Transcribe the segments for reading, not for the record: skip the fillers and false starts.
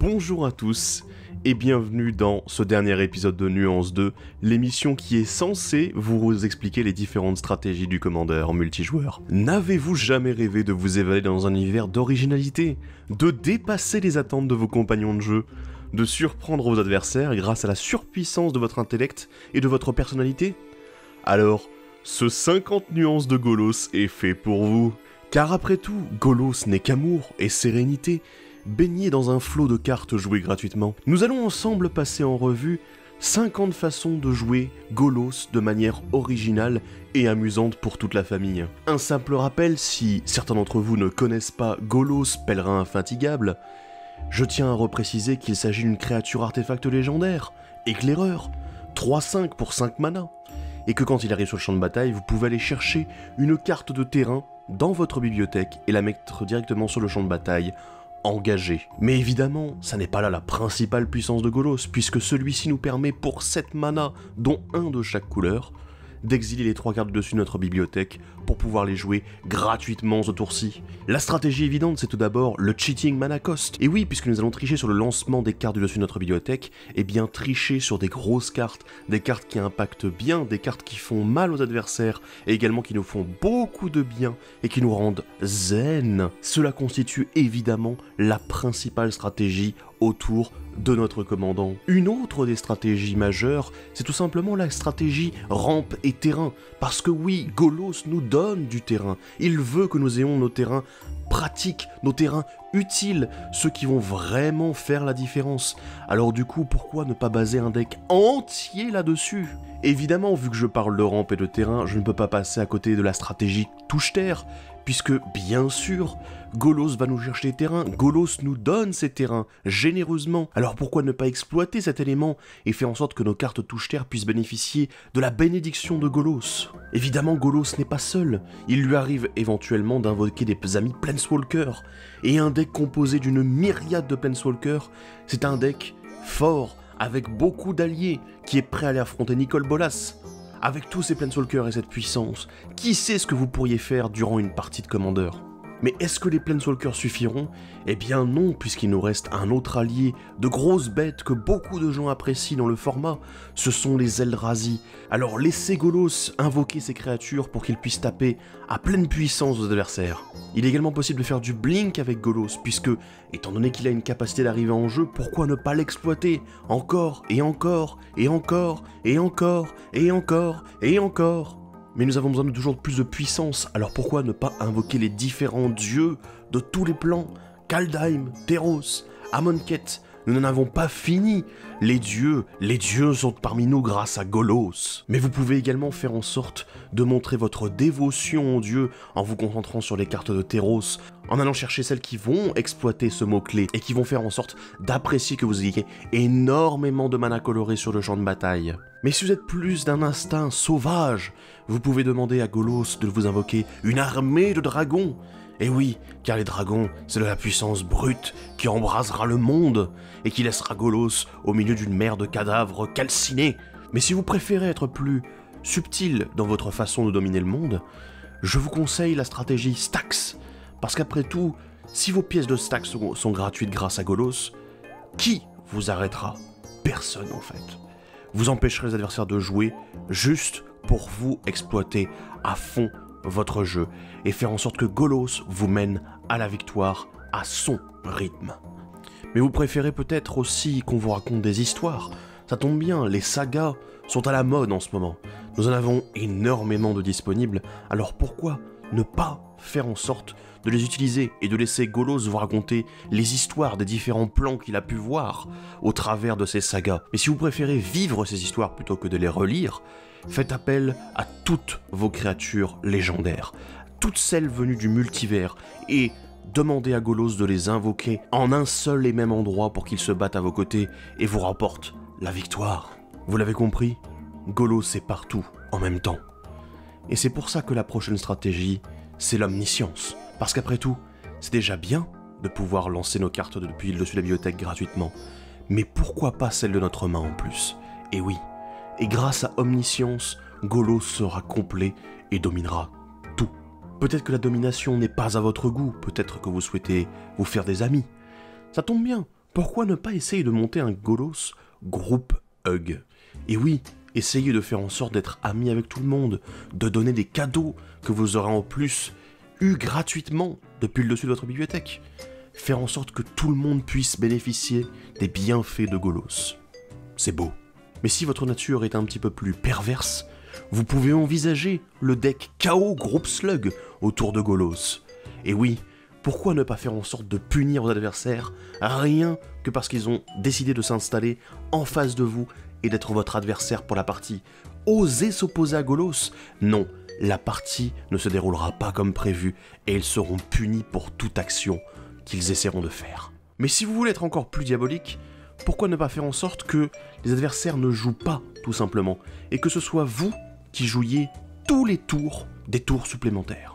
Bonjour à tous et bienvenue dans ce dernier épisode de Nuance 2, l'émission qui est censée vous expliquer les différentes stratégies du commandeur en multijoueur. N'avez-vous jamais rêvé de vous évader dans un univers d'originalité, de dépasser les attentes de vos compagnons de jeu, de surprendre vos adversaires grâce à la surpuissance de votre intellect et de votre personnalité? Alors, ce 50 nuances de Golos est fait pour vous. Car après tout, Golos n'est qu'amour et sérénité, baigné dans un flot de cartes jouées gratuitement. Nous allons ensemble passer en revue 50 façons de jouer Golos de manière originale et amusante pour toute la famille. Un simple rappel, si certains d'entre vous ne connaissent pas Golos, pèlerin infatigable, je tiens à repréciser qu'il s'agit d'une créature artefact légendaire, éclaireur, 3-5 pour 5 mana, et que quand il arrive sur le champ de bataille, vous pouvez aller chercher une carte de terrain dans votre bibliothèque et la mettre directement sur le champ de bataille, engagé. Mais évidemment, ça n'est pas là la principale puissance de Golos, puisque celui-ci nous permet pour 7 mana, dont un de chaque couleur, d'exiler les 3 cartes dessus de notre bibliothèque pour pouvoir les jouer gratuitement ce tour-ci. La stratégie évidente, c'est tout d'abord le cheating mana cost. Et oui, puisque nous allons tricher sur le lancement des cartes du dessus de notre bibliothèque, et bien tricher sur des grosses cartes, des cartes qui impactent bien, des cartes qui font mal aux adversaires, et également qui nous font beaucoup de bien, et qui nous rendent zen. Cela constitue évidemment la principale stratégie autour de notre commandant. Une autre des stratégies majeures, c'est tout simplement la stratégie rampe et terrain. Parce que oui, Golos nous donne du terrain. Il veut que nous ayons nos terrains pratiques, nos terrains utiles, ceux qui vont vraiment faire la différence. Alors du coup, pourquoi ne pas baser un deck entier là-dessus ? Évidemment, vu que je parle de rampe et de terrain, je ne peux pas passer à côté de la stratégie touche-terre, puisque, bien sûr, Golos va nous chercher des terrains, Golos nous donne ces terrains, généreusement. Alors pourquoi ne pas exploiter cet élément et faire en sorte que nos cartes touche-terre puissent bénéficier de la bénédiction de Golos? Évidemment, Golos n'est pas seul, il lui arrive éventuellement d'invoquer des amis Planeswalkers, et un deck composé d'une myriade de Planeswalkers, c'est un deck fort, avec beaucoup d'alliés, qui est prêt à aller affronter Nicol Bolas. Avec tous ces Planeswalkers et cette puissance, qui sait ce que vous pourriez faire durant une partie de Commander? Mais est-ce que les Planeswalkers suffiront? Eh bien non, puisqu'il nous reste un autre allié, de grosses bêtes que beaucoup de gens apprécient dans le format, ce sont les Eldrazi. Alors laissez Golos invoquer ces créatures pour qu'ils puissent taper à pleine puissance aux adversaires. Il est également possible de faire du blink avec Golos, puisque, étant donné qu'il a une capacité d'arriver en jeu, pourquoi ne pas l'exploiter? Encore, et encore, et encore, et encore, et encore, et encore. Mais nous avons besoin de toujours plus de puissance, alors pourquoi ne pas invoquer les différents dieux de tous les plans? Kaldheim, Teros, Amonkhet, nous n'en avons pas fini. Les dieux sont parmi nous grâce à Golos. Mais vous pouvez également faire en sorte de montrer votre dévotion aux dieux en vous concentrant sur les cartes de Teros, en allant chercher celles qui vont exploiter ce mot-clé et qui vont faire en sorte d'apprécier que vous ayez énormément de mana coloré sur le champ de bataille. Mais si vous êtes plus d'un instinct sauvage, vous pouvez demander à Golos de vous invoquer une armée de dragons. Et oui, car les dragons, c'est de la puissance brute qui embrasera le monde et qui laissera Golos au milieu d'une mer de cadavres calcinés. Mais si vous préférez être plus subtil dans votre façon de dominer le monde, je vous conseille la stratégie Stax. Parce qu'après tout, si vos pièces de Stax sont gratuites grâce à Golos, qui vous arrêtera? Personne en fait. Vous empêcherez les adversaires de jouer juste pour vous exploiter à fond votre jeu et faire en sorte que Golos vous mène à la victoire à son rythme. Mais vous préférez peut-être aussi qu'on vous raconte des histoires. Ça tombe bien, les sagas sont à la mode en ce moment. Nous en avons énormément de disponibles, alors pourquoi ne pas faire en sorte de les utiliser et de laisser Golos vous raconter les histoires des différents plans qu'il a pu voir au travers de ces sagas? Mais si vous préférez vivre ces histoires plutôt que de les relire, faites appel à toutes vos créatures légendaires, toutes celles venues du multivers, et demandez à Golos de les invoquer en un seul et même endroit pour qu'ils se battent à vos côtés et vous rapportent la victoire. Vous l'avez compris, Golos est partout en même temps. Et c'est pour ça que la prochaine stratégie, c'est l'omniscience. Parce qu'après tout, c'est déjà bien de pouvoir lancer nos cartes depuis le dessus de la bibliothèque gratuitement, mais pourquoi pas celle de notre main en plus? Et oui, et grâce à Omniscience, Golos sera complet et dominera tout. Peut-être que la domination n'est pas à votre goût, peut-être que vous souhaitez vous faire des amis. Ça tombe bien, pourquoi ne pas essayer de monter un Golos groupe hug? Et oui, essayez de faire en sorte d'être amis avec tout le monde, de donner des cadeaux que vous aurez en plus eu gratuitement depuis le dessus de votre bibliothèque. Faire en sorte que tout le monde puisse bénéficier des bienfaits de Golos. C'est beau. Mais si votre nature est un petit peu plus perverse, vous pouvez envisager le deck KO Groupe Slug autour de Golos. Et oui, pourquoi ne pas faire en sorte de punir vos adversaires rien que parce qu'ils ont décidé de s'installer en face de vous et d'être votre adversaire pour la partie? Osez s'opposer à Golos? Non, la partie ne se déroulera pas comme prévu et ils seront punis pour toute action qu'ils essaieront de faire. Mais si vous voulez être encore plus diabolique, pourquoi ne pas faire en sorte que les adversaires ne jouent pas, tout simplement, et que ce soit vous qui jouiez tous les tours des tours supplémentaires,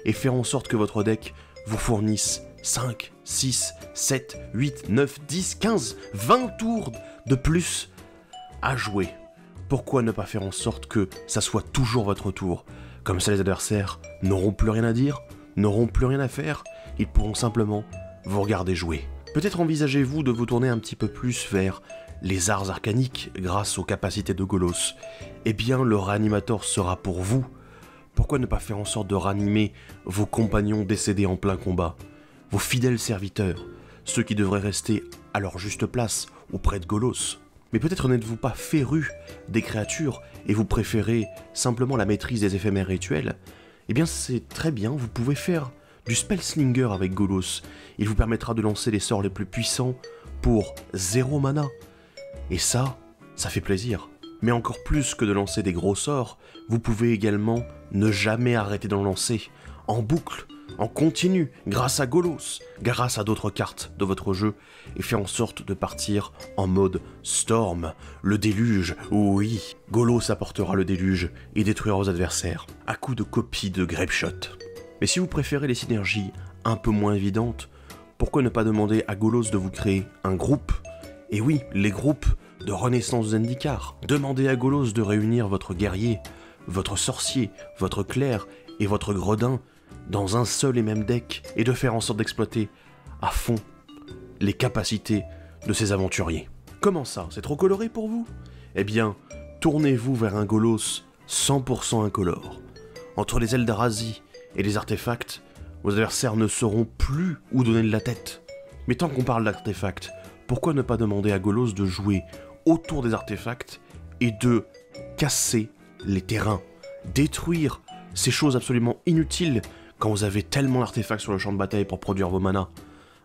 et faire en sorte que votre deck vous fournisse 5, 6, 7, 8, 9, 10, 15, 20 tours de plus à jouer. Pourquoi ne pas faire en sorte que ça soit toujours votre tour? Comme ça les adversaires n'auront plus rien à dire, n'auront plus rien à faire, ils pourront simplement vous regarder jouer. Peut-être envisagez-vous de vous tourner un petit peu plus vers les arts arcaniques grâce aux capacités de Golos. Eh bien, le réanimator sera pour vous. Pourquoi ne pas faire en sorte de ranimer vos compagnons décédés en plein combat, vos fidèles serviteurs, ceux qui devraient rester à leur juste place auprès de Golos? Mais peut-être n'êtes-vous pas féru des créatures et vous préférez simplement la maîtrise des éphémères rituels? Eh bien, c'est très bien, vous pouvez faire du Spellslinger avec Golos. Il vous permettra de lancer les sorts les plus puissants pour 0 mana. Et ça fait plaisir. Mais encore plus que de lancer des gros sorts, vous pouvez également ne jamais arrêter d'en lancer, en boucle, en continu, grâce à Golos, grâce à d'autres cartes de votre jeu, et faire en sorte de partir en mode Storm, le déluge. Oui, Golos apportera le déluge et détruira vos adversaires, à coup de copie de Grapeshot. Mais si vous préférez les synergies un peu moins évidentes, pourquoi ne pas demander à Golos de vous créer un groupe? Et oui, les groupes de Renaissance Zendikar. Demandez à Golos de réunir votre guerrier, votre sorcier, votre clerc et votre gredin dans un seul et même deck et de faire en sorte d'exploiter à fond les capacités de ces aventuriers. Comment ça? C'est trop coloré pour vous? Eh bien, tournez-vous vers un Golos 100% incolore. Entre les Eldrazi et les artefacts, vos adversaires ne sauront plus où donner de la tête. Mais tant qu'on parle d'artefacts, pourquoi ne pas demander à Golos de jouer autour des artefacts et de casser les terrains, détruire ces choses absolument inutiles quand vous avez tellement d'artefacts sur le champ de bataille pour produire vos manas?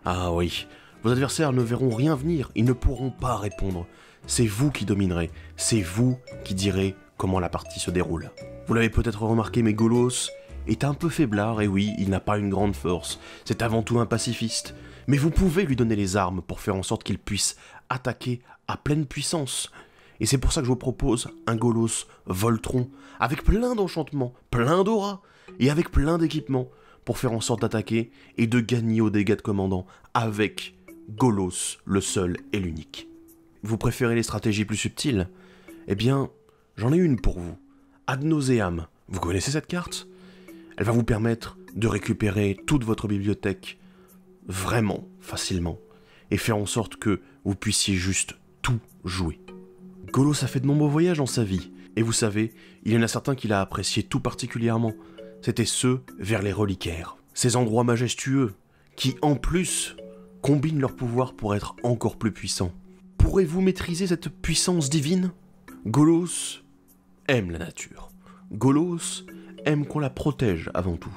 Ah oui, vos adversaires ne verront rien venir, ils ne pourront pas répondre. C'est vous qui dominerez, c'est vous qui direz comment la partie se déroule. Vous l'avez peut-être remarqué, mais Golos est un peu faiblard, et oui, il n'a pas une grande force, c'est avant tout un pacifiste. Mais vous pouvez lui donner les armes pour faire en sorte qu'il puisse attaquer à pleine puissance. Et c'est pour ça que je vous propose un Golos Voltron, avec plein d'enchantements, plein d'aura, et avec plein d'équipements, pour faire en sorte d'attaquer et de gagner aux dégâts de commandant avec Golos, le seul et l'unique. Vous préférez les stratégies plus subtiles? Eh bien, j'en ai une pour vous. Ad Nauseam. Vous connaissez cette carte? Elle va vous permettre de récupérer toute votre bibliothèque vraiment facilement et faire en sorte que vous puissiez juste tout jouer. Golos a fait de nombreux voyages dans sa vie, et vous savez, il y en a certains qu'il a appréciés tout particulièrement. C'étaient ceux vers les reliquaires, ces endroits majestueux qui, en plus, combinent leurs pouvoirs pour être encore plus puissants. Pourrez-vous maîtriser cette puissance divine? Golos aime la nature. Golos aime qu'on la protège avant tout.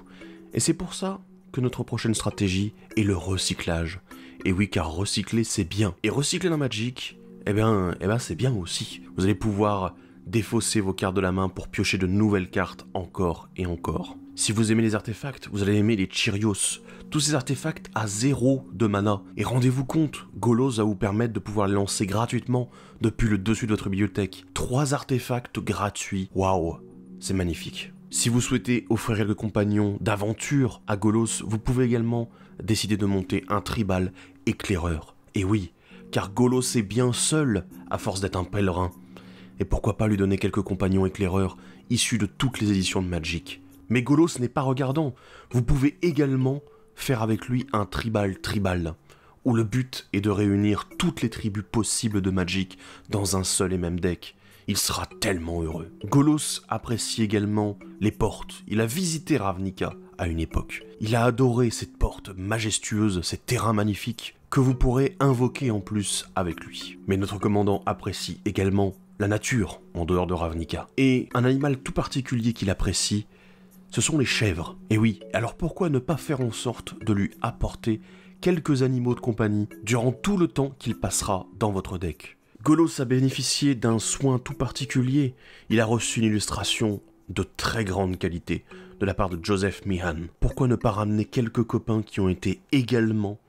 Et c'est pour ça que notre prochaine stratégie est le recyclage. Et oui, car recycler, c'est bien. Et recycler dans Magic, eh ben c'est bien aussi. Vous allez pouvoir défausser vos cartes de la main pour piocher de nouvelles cartes encore et encore. Si vous aimez les artefacts, vous allez aimer les Cheerios. Tous ces artefacts à 0 de mana. Et rendez-vous compte, Golos va vous permettre de pouvoir les lancer gratuitement depuis le dessus de votre bibliothèque. 3 artefacts gratuits. Waouh, c'est magnifique. Si vous souhaitez offrir quelques compagnons d'aventure à Golos, vous pouvez également décider de monter un tribal éclaireur. Et oui, car Golos est bien seul à force d'être un pèlerin. Et pourquoi pas lui donner quelques compagnons éclaireurs issus de toutes les éditions de Magic. Mais Golos n'est pas regardant. Vous pouvez également faire avec lui un tribal. où le but est de réunir toutes les tribus possibles de Magic dans un seul et même deck. Il sera tellement heureux. Golos apprécie également les portes. Il a visité Ravnica à une époque. Il a adoré cette porte majestueuse, ces terrains magnifiques que vous pourrez invoquer en plus avec lui. Mais notre commandant apprécie également la nature en dehors de Ravnica. Et un animal tout particulier qu'il apprécie, ce sont les chèvres. Et oui, alors pourquoi ne pas faire en sorte de lui apporter quelques animaux de compagnie durant tout le temps qu'il passera dans votre deck? Golos a bénéficié d'un soin tout particulier. Il a reçu une illustration de très grande qualité de la part de Joseph Meehan. Pourquoi ne pas ramener quelques copains qui ont été également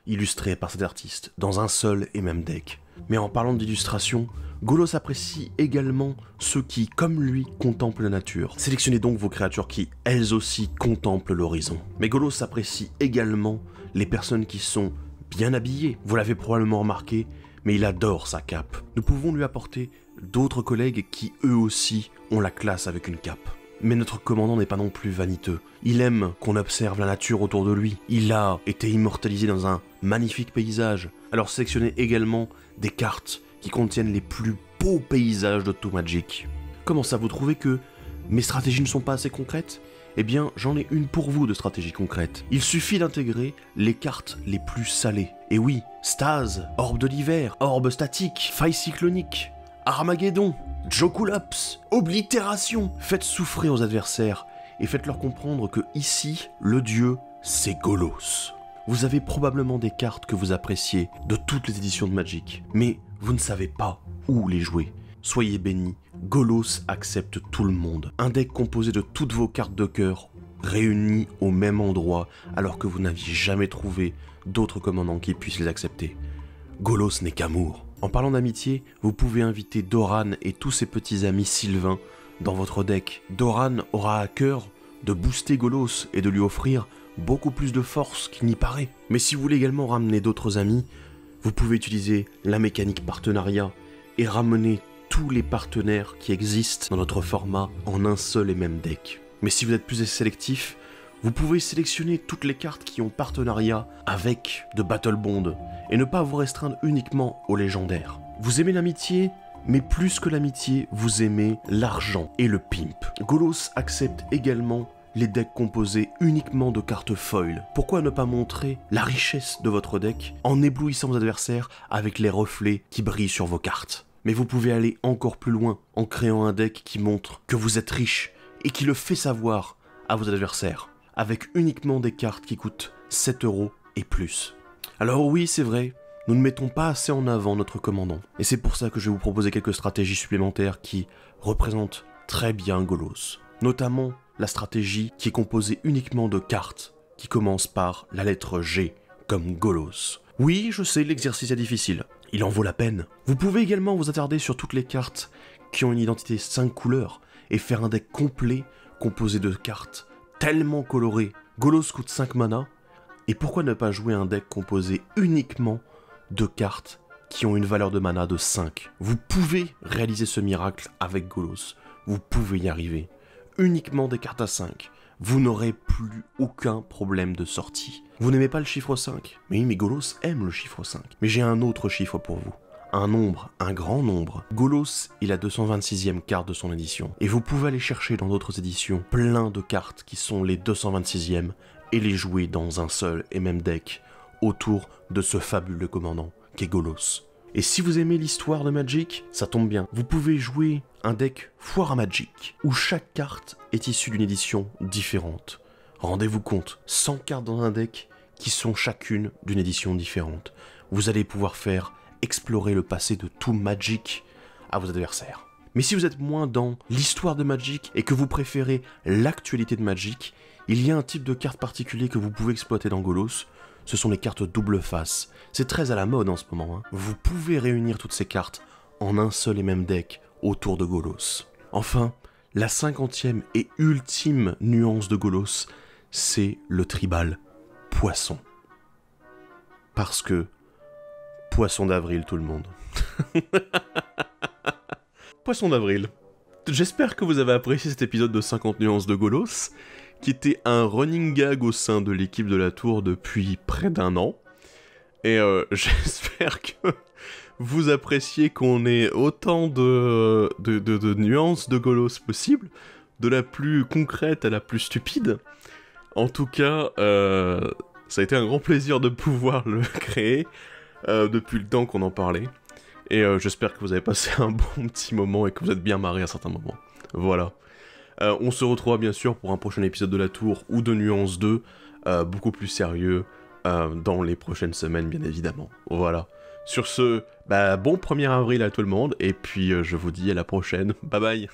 illustrés par cet artiste dans un seul et même deck? Mais en parlant d'illustration, Golos apprécie également ceux qui, comme lui, contemplent la nature. Sélectionnez donc vos créatures qui, elles aussi, contemplent l'horizon. Mais Golos apprécie également les personnes qui sont bien habillées. Vous l'avez probablement remarqué, mais il adore sa cape. Nous pouvons lui apporter d'autres collègues qui, eux aussi, ont la classe avec une cape. Mais notre commandant n'est pas non plus vaniteux. Il aime qu'on observe la nature autour de lui. Il a été immortalisé dans un magnifique paysage. Alors sélectionnez également des cartes qui contiennent les plus beaux paysages de tout Magic. Comment ça, vous trouvez que mes stratégies ne sont pas assez concrètes? Eh bien, j'en ai une pour vous de stratégie concrète. Il suffit d'intégrer les cartes les plus salées. Et oui, Stase, Orbe de l'hiver, Orbe statique, Faille cyclonique, Armageddon, Jokulops, Oblitération. Faites souffrir aux adversaires et faites-leur comprendre que ici, le dieu, c'est Golos. Vous avez probablement des cartes que vous appréciez de toutes les éditions de Magic, mais vous ne savez pas où les jouer. Soyez bénis, Golos accepte tout le monde. Un deck composé de toutes vos cartes de cœur réunies au même endroit alors que vous n'aviez jamais trouvé d'autres commandants qui puissent les accepter. Golos n'est qu'amour. En parlant d'amitié, vous pouvez inviter Doran et tous ses petits amis Sylvains dans votre deck. Doran aura à cœur de booster Golos et de lui offrir beaucoup plus de force qu'il n'y paraît. Mais si vous voulez également ramener d'autres amis, vous pouvez utiliser la mécanique partenariat et ramener tous les partenaires qui existent dans notre format en un seul et même deck. Mais si vous êtes plus sélectif, vous pouvez sélectionner toutes les cartes qui ont partenariat avec de Battle Bond et ne pas vous restreindre uniquement aux légendaires. Vous aimez l'amitié, mais plus que l'amitié, vous aimez l'argent et le pimp. Golos accepte également les decks composés uniquement de cartes foil. Pourquoi ne pas montrer la richesse de votre deck en éblouissant vos adversaires avec les reflets qui brillent sur vos cartes? Mais vous pouvez aller encore plus loin en créant un deck qui montre que vous êtes riche et qui le fait savoir à vos adversaires, avec uniquement des cartes qui coûtent 7 € et plus. Alors oui, c'est vrai, nous ne mettons pas assez en avant notre commandant, et c'est pour ça que je vais vous proposer quelques stratégies supplémentaires qui représentent très bien Golos. Notamment la stratégie qui est composée uniquement de cartes qui commencent par la lettre G, comme Golos. Oui, je sais, l'exercice est difficile. Il en vaut la peine. Vous pouvez également vous attarder sur toutes les cartes qui ont une identité 5 couleurs et faire un deck complet composé de cartes tellement colorées. Golos coûte 5 mana, et pourquoi ne pas jouer un deck composé uniquement de cartes qui ont une valeur de mana de 5? Vous pouvez réaliser ce miracle avec Golos. Vous pouvez y arriver. Uniquement des cartes à 5. Vous n'aurez plus aucun problème de sortie. Vous n'aimez pas le chiffre 5? Mais oui, mais Golos aime le chiffre 5. Mais j'ai un autre chiffre pour vous. Un nombre, un grand nombre. Golos est la 226e carte de son édition. Et vous pouvez aller chercher dans d'autres éditions plein de cartes qui sont les 226e et les jouer dans un seul et même deck autour de ce fabuleux commandant qu'est Golos. Et si vous aimez l'histoire de Magic, ça tombe bien. Vous pouvez jouer un deck Foire à Magic, où chaque carte est issue d'une édition différente. Rendez-vous compte, 100 cartes dans un deck qui sont chacune d'une édition différente. Vous allez pouvoir faire explorer le passé de tout Magic à vos adversaires. Mais si vous êtes moins dans l'histoire de Magic et que vous préférez l'actualité de Magic, il y a un type de carte particulier que vous pouvez exploiter dans Golos. Ce sont les cartes double face. C'est très à la mode en ce moment. Vous pouvez réunir toutes ces cartes en un seul et même deck autour de Golos. Enfin, la 50e et ultime nuance de Golos, c'est le tribal poisson. Parce que poisson d'avril tout le monde. Poisson d'avril. J'espère que vous avez apprécié cet épisode de 50 nuances de Golos, qui était un running gag au sein de l'équipe de la tour depuis près d'1 an. Et j'espère que vous appréciez qu'on ait autant de nuances de Golos possible, de la plus concrète à la plus stupide. En tout cas, ça a été un grand plaisir de pouvoir le créer depuis le temps qu'on en parlait. Et j'espère que vous avez passé un bon petit moment et que vous êtes bien marrés à certains moments. Voilà. On se retrouvera bien sûr pour un prochain épisode de La Tour ou de Nuance 2, beaucoup plus sérieux, dans les prochaines semaines bien évidemment. Voilà. Sur ce, bon 1er avril à tout le monde, et puis je vous dis à la prochaine. Bye bye.